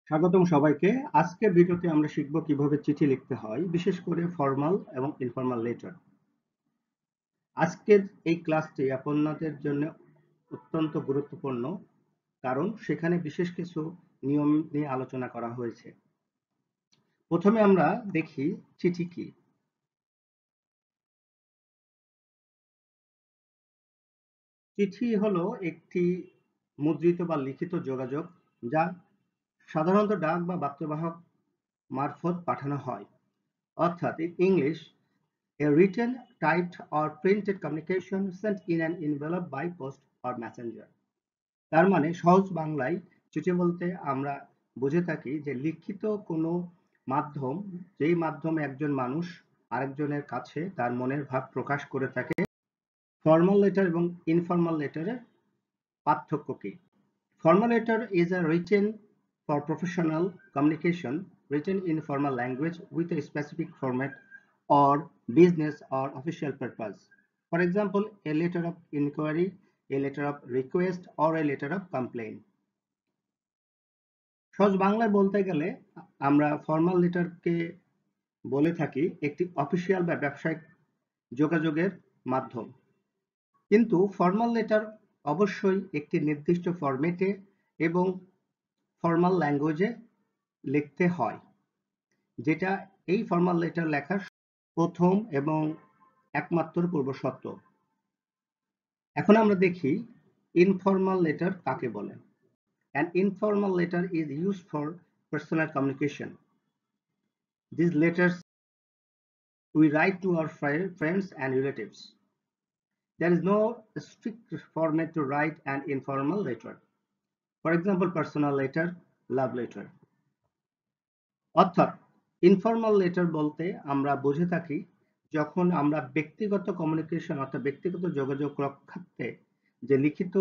স্বাগতম সবাইকে। আজকের ভিডিওতে আমরা শিখব কিভাবে চিঠি লিখতে হয়, বিশেষ করে ফরমাল এবং ইনফরমাল লেটার। আজকের এই ক্লাসটি আপনাদের জন্য অত্যন্ত গুরুত্বপূর্ণ, কারণ সেখানে বিশেষ কিছু নিয়ম নিয়ে আলোচনা করা হয়েছে। প্রথমে আমরা দেখি চিঠি কি। চিঠি হলো একটি মুদ্রিত বা লিখিত যোগাযোগ, যা সাধারণত ডাক বা বার্তাবাহক মারফত পাঠানো হয়। অর্থাৎ in English, a written, typed or printed communication sent in an envelope by post or messenger. তার মানে সহজ বাংলায় চিঠি বলতে আমরা বুঝে থাকি যে লিখিত কোনো মাধ্যম, যেই মাধ্যমে একজন মানুষ আরেকজনের কাছে তার মনের ভাব প্রকাশ করে থাকে। ফর্মাল লেটার এবং ইনফর্মাল লেটারের পার্থক্য কি? Formal letter is a written for professional communication, written in formal language with a specific format or business or official purpose. For example, a letter of inquiry, a letter of request, or a letter of complaint. সহজ বাংলায় বলতে গেলে আমরা formal লেটারকে বলে থাকি একটি official বা ব্যবসায়িক যোগাযোগের মাধ্যম। কিন্তু ফর্মাল লেটার অবশ্যই একটি নির্দিষ্ট ফরম্যাটে এবং ফর্মাল ল্যাঙ্গুয়েজে লিখতে হয়, যেটা এই ফর্মাল লেটার লেখার প্রথম এবং একমাত্র পূর্বশর্ত। এখন আমরা দেখি ইনফর্মাল লেটার কাকে বলে। An informal letter is used for personal communication. These letters we write to our friends and relatives. There is no strict format to write an informal letter. For example, personal letter, love letter. অর্থাৎ informal letter বলতে আমরা বুঝে থাকি যখন আমরা ব্যক্তিগত communication অর্থাৎ ব্যক্তিগত যোগাযোগ রক্ষার্থে যে লিখিত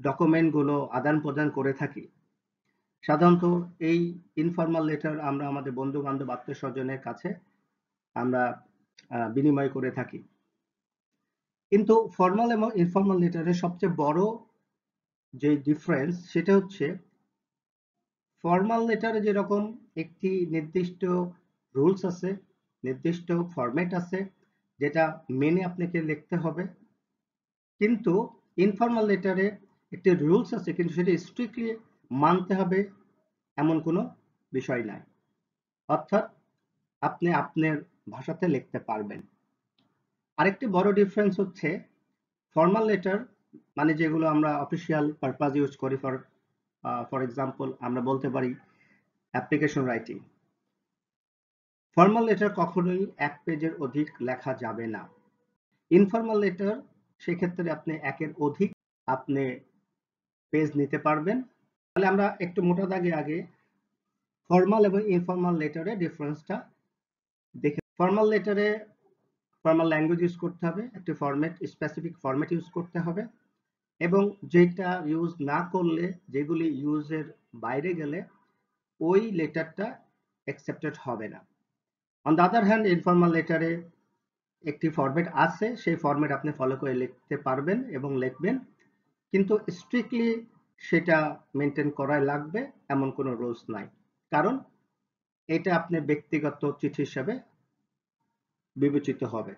ডকুমেন্টগুলো আদান প্রদান করে থাকি। সাধারণত এই ইনফর্মাল লেটার আমরা আমাদের বন্ধু বান্ধব আত্মীয় স্বজনের কাছে আমরা বিনিময় করে থাকি। কিন্তু ফর্মাল এবং ইনফর্মাল লেটারের সবচেয়ে বড় যে ডিফারেন্স সেটা হচ্ছে ফর্মাল লেটারে যেরকম একটি নির্দিষ্ট রুলস আছে, নির্দিষ্ট ফরম্যাট আছে, যেটা মেনে আপনাকে লিখতে হবে। কিন্তু ইনফর্মাল লেটারে একটি রুলস আছে, কিন্তু সেটা স্ট্রিক্টলি মানতে হবে এমন কোনো বিষয় নাই। অর্থাৎ আপনি আপনার ভাষাতে লিখতে পারবেন। আরেকটি বড় ডিফারেন্স হচ্ছে ফর্মাল লেটার মানে যেগুলো আমরা অফিসিয়াল পারপাস ইউজ করি, ফর এক্সাম্পল আমরা বলতে পারি অ্যাপ্লিকেশন রাইটিং। ফর্মাল লেটার কখনোই এক পেজের অধিক লেখা যাবে না। ইনফর্মাল লেটার সেক্ষেত্রে আপনি একের অধিক আপনি পেজ নিতে পারবেন। তাহলে আমরা একটু মোটা দাগে আগে ফর্মাল এবং ইনফর্মাল লেটারের ডিফারেন্সটা দেখে। ফর্মাল লেটারে ফর্মাল ল্যাঙ্গুয়েজ ইউজ করতে হবে, একটি ফরম্যাট, স্পেসিফিক ফরম্যাট ইউজ করতে হবে, এবং যেটা ইউজ না করলে, যেগুলি ইউজের বাইরে গেলে ওই লেটারটা অ্যাকসেপ্টেড হবে না। On the other hand informal লেটারে একটি ফরম্যাট আছে, সেই ফরম্যাট আপনি ফলো করে লিখতে পারবেন এবং লিখবেন, কিন্তু স্ট্রিক্টলি সেটা মেনটেন করাই লাগবে এমন কোনো রুলস নাই, কারণ এটা আপনার ব্যক্তিগত চিঠি হিসাবে বিবেচিত হবে।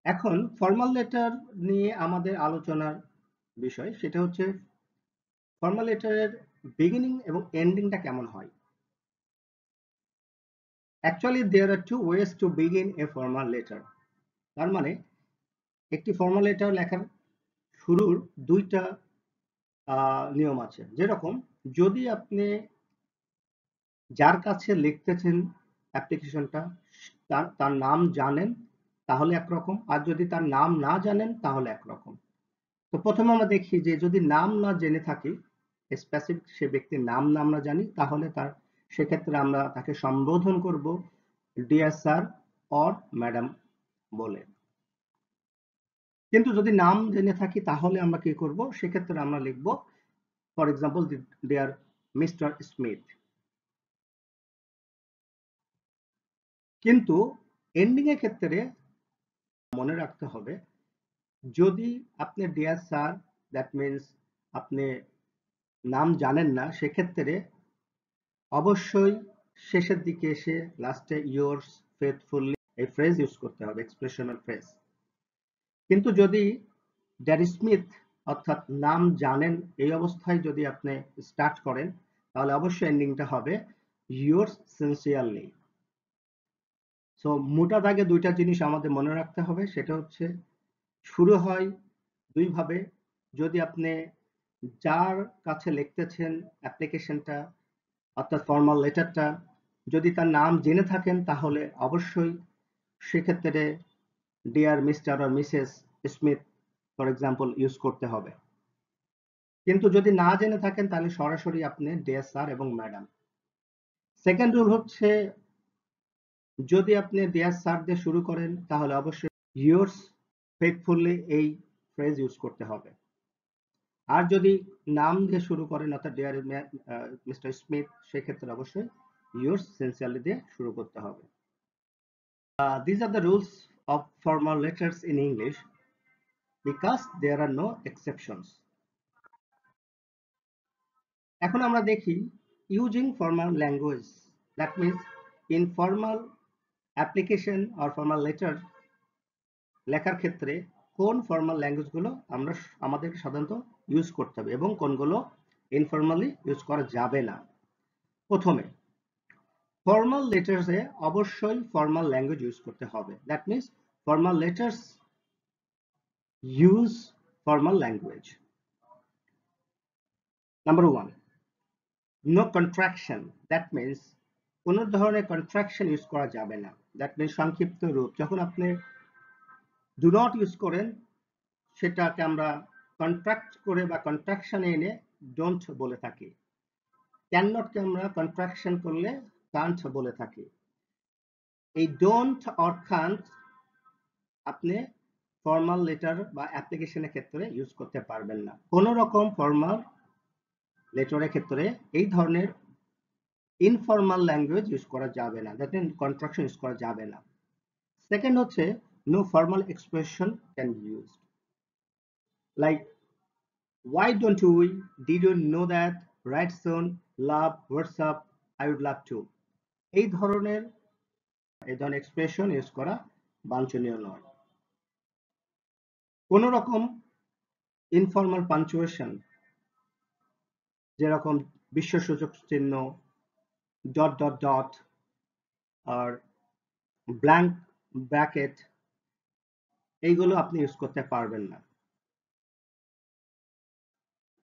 এখন ফর্মাল লেটার নিয়ে আমাদের আলোচনার বিষয় সেটা হচ্ছে ফর্মাল লেটারের বিগিনিং এবং এন্ডিংটা কেমন হয়। Actually, there are two ways to begin a formal letter. তার মানে একটি ফর্মাল লেটার লেখার শুরুর দুইটা নিয়ম আছে। যেরকম যদি আপনি যার কাছে লিখতেছেন অ্যাপ্লিকেশনটা তার নাম জানেন তাহলে একরকম, আর যদি তার নাম না জানেন তাহলে একরকম। তো প্রথমে আমরা দেখি যে যদি নাম না জেনে থাকি, স্পেসিফিক সে ব্যক্তির নাম না আমরা জানি, তাহলে সেক্ষেত্রে আমরা তাকে সম্বোধন করব ডিয়ার স্যার অর ম্যাডাম বলে। কিন্তু যদি নাম জেনে থাকি তাহলে আমরা কি করব, সেক্ষেত্রে আমরা লিখব for example dear Mister Smith. কিন্তু এন্ডিং এর ক্ষেত্রে মনে রাখতে হবে, যদি আপনি ডিয়ার স্যার, দ্যাট মিনস আপনি নাম জানেন না, সেক্ষেত্রে অবশ্যই শেষের দিকে এসে লাস্টে yours faithfully এই ফ্রেজ ইউজ করতে হবে, এক্সপ্রেশনাল ফ্রেজ। কিন্তু যদি ড্যাডি স্মিথ অর্থাৎ নাম জানেন এই অবস্থায় যদি আপনি স্টার্ট করেন, তাহলে অবশ্যই এন্ডিংটা হবে yours sincerely। সো মোটা দাগে দুইটা জিনিস আমাদের মনে রাখতে হবে, সেটা হচ্ছে শুরু হয় দুইভাবে। যদি আপনি যার কাছে লিখতেছেন অ্যাপ্লিকেশনটা অর্থাৎ ফর্মাল লেটারটা, যদি তার নাম জেনে থাকেন তাহলে অবশ্যই সেক্ষেত্রে ডিয়ার মিস্টার আর Mrs Smith for example use করতে হবে। কিন্তু যদি না জেনে থাকেন তাহলে সরাসরি আপনি ডিয়ার স্যার এবং ম্যাডাম। সেকেন্ড রুল হচ্ছে যদি আপনি ডিয়ার স্যার দিয়ে শুরু করেন তাহলে অবশ্যই yours faithfully এই ফ্রেজ ইউজ করতে হবে। আর যদি নাম দিয়ে শুরু করেন অর্থাৎ ডিয়ার মিস্টার স্মিথ, সেক্ষেত্রে অবশ্যই yours sincerely দিয়ে শুরু করতে হবে। These are the rules of formal letters in English because there are no exceptions. এখন আমরা দেখি using formal language, that means in formal application or formal letter লেখার ক্ষেত্রে কোন ফর্মাল ল্যাঙ্গুয়েজগুলো আমরা আমাদের সাধারণত ইউজ করতে হবে এবং কোনগুলো ইনফর্মালি ইউজ করা যাবে না। প্রথমে ফর্মাল লেটার্সে অবশ্যই ফর্মাল ল্যাঙ্গুয়েজ ইউজ করতে হবে, that means formal letters use formal language. Number one, no contraction, that means কোন ধরনের কন্ট্রাকশন ইউজ করা যাবে না, দ্যাট মিন্স সংক্ষিপ্ত রূপ। যখন আপনি ডু নট ইউজ করেন সেটাকে আমরা কন্ট্রাক্ট করে বা কন্ট্রাকশনে এনে ডোন্ট বলে থাকি। ক্যান নটকে আমরা কন্ট্রাকশন করলে কান্ট বলে থাকি। এই ডোন্ট অর কান্ট আপনি ফর্মাল লেটার বা অ্যাপ্লিকেশনের ক্ষেত্রে ইউজ করতে পারবেন না। কোন রকম ফর্মাল লেটারের ক্ষেত্রে এই ধরনের ইনফর্মাল ল্যাঙ্গুয়েজ ইউজ করা যাবে না, দ্যাট মিন কন্ট্রাকশন ইউজ করা যাবে না। সেকেন্ড হচ্ছে no formal expression can be used, like why don't we, did you know that, right soon, love, what's up, I would love to, এই ধরনের expression use করা বাঞ্ছনীয় নয়। কোন রকম ইনফর্মাল পাঞ্চুয়েশন যেরকম বিশ্বসূচক চিহ্ন, ডট ডট ডট আর ব্ল্যাঙ্ক ব্র্যাকেট, এইগুলো আপনি ইউজ করতে পারবেন না।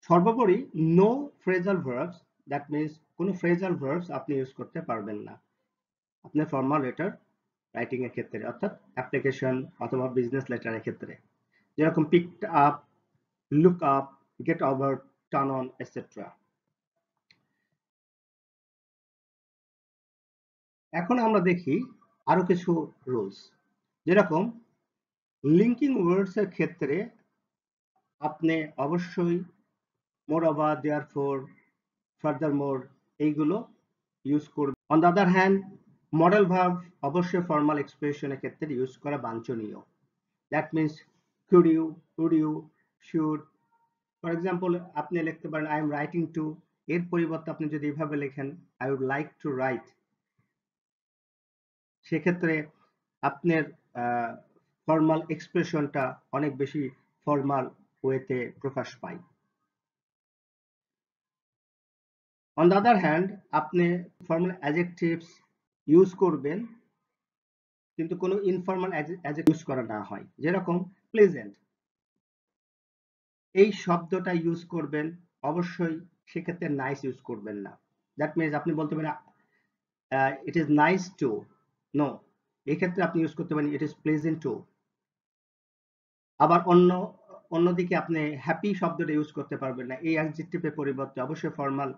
সর্বোপরি no phrasal verbs, that means কোনো ফ্রেজাল ভার্বস আপনি ইউজ করতে পারবেন না আপনার ফর্মাল লেটার রাইটিং এর ক্ষেত্রে, অর্থাৎ অ্যাপ্লিকেশন অথবা বিজনেস লেটারের ক্ষেত্রে, যেরকম picked up, look up, get over, turn on, etcetera. এখন আমরা দেখি আরো কিছু রুলস, যেরকম লিঙ্কিং ওয়ার্ডস এর ক্ষেত্রে আপনি অবশ্যই মোরওভার, দেয়ারফর, ফার্দারমোর এইগুলো ইউজ করবেন। On the other hand modal verb অবশ্যই ফর্মাল এক্সপ্রেশনের ক্ষেত্রে ইউজ করা বাঞ্ছনীয়, that means could you, would you, should. For example আপনি লিখতে পারেন আই এম রাইটিং টু, এর পরিবর্তে আপনি যদি এভাবে লেখেন I would like to write, সেক্ষেত্রে আপনার ফর্মাল এক্সপ্রেশনটা অনেক বেশি ফর্মাল ওয়েতে প্রকাশ পায়। অন দ্য আদার হ্যান্ড আপনি ফর্মাল অ্যাডজেক্টিভস ইউজ করবেন কিন্তু কোনো ইনফর্মাল অ্যাডজেক্টিভ ইউজ করা না হয়, যেরকম প্লেজেন্ট, এই শব্দটা ইউজ করবেন অবশ্যই, সেক্ষেত্রে নাইস ইউজ করবেন না। দ্যাট মিনস আপনি বলতে পারেন it is nice to, no, এই ক্ষেত্রে আপনি ইউজ করতে পারেন ইট ইজ প্লেজেন্ট টু। আবার অন্যদিকে আপনি হ্যাপি শব্দটা ইউজ করতে পারবেন না, এই অ্যাডজেক্টিভের পরিবর্তে অবশ্যই ফর্মাল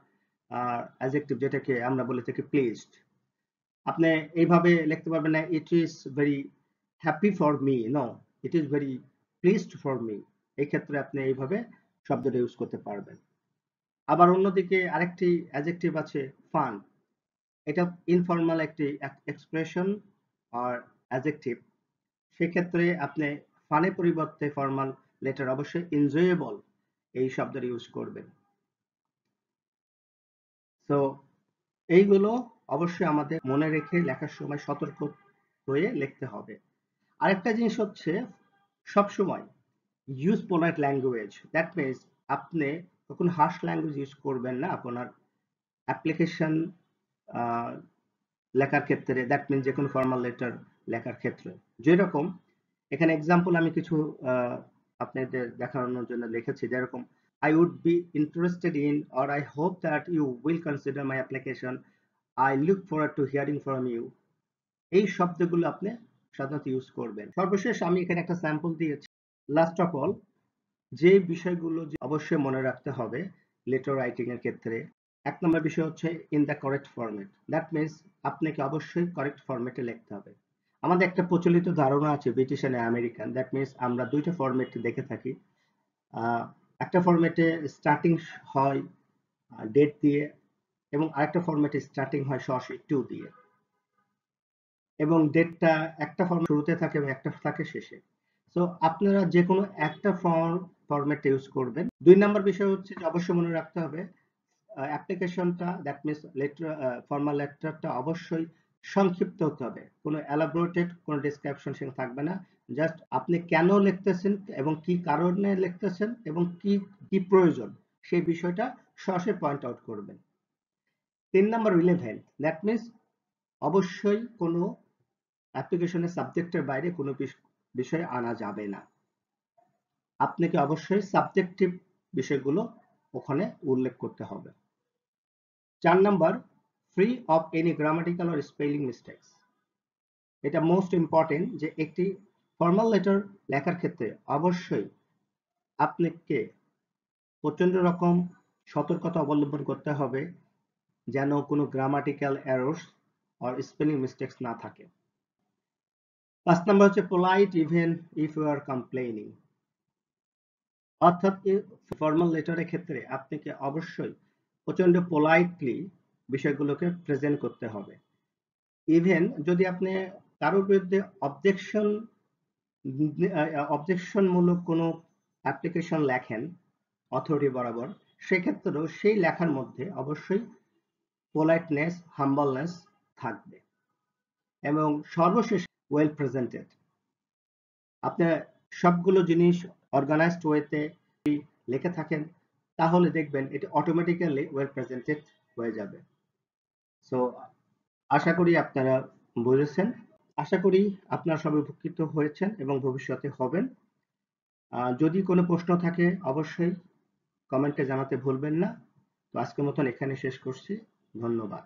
অ্যাডজেক্টিভ যেটাকে আমরা বলে থাকি প্লেজড, আপনি এইভাবে লিখতে পারবেন না it is very happy for me, no, it is very pleased for me, এই ক্ষেত্রে আপনি এইভাবে শব্দটা ইউজ করতে পারবেন। আবার অন্যদিকে আরেকটি অ্যাডজেক্টিভ আছে ফান, এটা ইনফর্মাল একটি এক্সপ্রেশন আর অ্যাডজেক্টিভ, সেক্ষেত্রে আপনি ফানের পরিবর্তে ফর্মাল লেটার অবশ্যই এনজয়েবল, এই শব্দের ইউজ করবেন। তো এইগুলো অবশ্যই আমাদের মনে রেখে লেখার সময় সতর্ক হয়ে লিখতে হবে। আরেকটা জিনিস হচ্ছে সবসময় use polite language. That means আপনি কখনো হার্শ ল্যাঙ্গুয়েজ ইউজ করবেন না আপনার অ্যাপ্লিকেশন লেখার ক্ষেত্রে। দ্যাট মিনস যে কোনো ফর্মাল লেটার লেখার ক্ষেত্রে। যেরকম এখানে এক্সাম্পল আমি কিছু আপনাদের দেখানোর জন্য লিখেছি, যেরকম I would be interested in or I hope that you will consider my application. I look forward to hearing from you. এই শব্দগুলো আপনি সাধারণত ইউজ করবেন। সর্বশেষ আমি এখানে একটা স্যাম্পল দিয়েছি। লাস্ট অফ অল, যে বিষয়গুলো অবশ্যই মনে রাখতে হবে লেটার রাইটিং এর ক্ষেত্রে, এক নম্বর বিষয় হচ্ছে in the correct format. That means আপনাকে অবশ্যই কারেক্ট ফরম্যাটে লিখতে হবে। আমাদের একটা প্রচলিত ধারণা আছে British and American. That means আমরা দুইটা ফরম্যাট দেখে থাকি। একটা ফরম্যাটে স্টার্টিং হয় ডেট দিয়ে এবং আরেকটা ফরম্যাটে স্টার্টিং হয় সরাসরি টু দিয়ে, এবং ডেটটা একটা ফরম্যাট শুরুতে থাকে এবং একটা থাকে শেষে। সো আপনারা যে কোনো একটা ফরম্যাট ইউজ করবেন। 2 নাম্বার বিষয় হচ্ছে যে অবশ্যই মনে রাখতে হবে অ্যাপ্লিকেশনটা, দ্যাট মিনস লেটার, ফর্মাল লেটারটা অবশ্যই সংক্ষিপ্ত হতে হবে। কোনো এলাবোরেটেড কোনো ডেসক্রিপশন সেখানে থাকবে না। জাস্ট আপনি কেন লিখতেছেন এবং কি কারণে লিখতেছেন এবং কি কি প্রয়োজন সেই বিষয়টা সরাসরি পয়েন্ট আউট করবেন। 3 নাম্বার রিলেভেন্ট। দ্যাট মিনস অবশ্যই কোনো অ্যাপ্লিকেশনের সাবজেক্টের বাইরে কোনো বিষয় আনা যাবে না। আপনাকে অবশ্যই সাবজেক্টিভ বিষয়গুলো ওখানে উল্লেখ করতে হবে। 4 number, free of any grammatical or spelling mistakes. এটা মোস্ট ইম্পর্টেন্ট যে একটি ফর্মাল লেটার লেখার ক্ষেত্রে অবশ্যই আপনাকে প্রচন্ড রকম সতর্কতা অবলম্বন করতে হবে যেন কোনো grammatical errors or spelling mistakes না থাকে। 5 নাম্বার হচ্ছে polite even if you are complaining. অর্থাৎ ফর্মাল লেটারের ক্ষেত্রে আপনাকে অবশ্যই প্রচন্ড পোলাইটলি বিষয়গুলোকে প্রেজেন্ট করতে হবে। ইভেন যদি আপনি কারোর বিরুদ্ধে অবজেকশনমূলক কোনো অ্যাপ্লিকেশন লেখেন অথরিটি বরাবর, সেক্ষেত্রেও সেই লেখার মধ্যে অবশ্যই পোলাইটনেস, হাম্বলনেস থাকবে। এবং সর্বশেষ ওয়েল প্রেজেন্টেড। আপনি সবগুলো জিনিস অর্গানাইজড ওয়েতে লিখে থাকেন তাহলে দেখবেন এটা অটোমেটিক্যালি ওয়েল প্রেজেন্টেড হয়ে যাবে। সো আশা করি আপনারা বুঝেছেন। আশা করি আপনারা সবাই উপকৃত হয়েছেন এবং ভবিষ্যতে হবেন। যদি কোনো প্রশ্ন থাকে অবশ্যই কমেন্টে জানাতে ভুলবেন না। তো আজকের মতন এখানে শেষ করছি। ধন্যবাদ।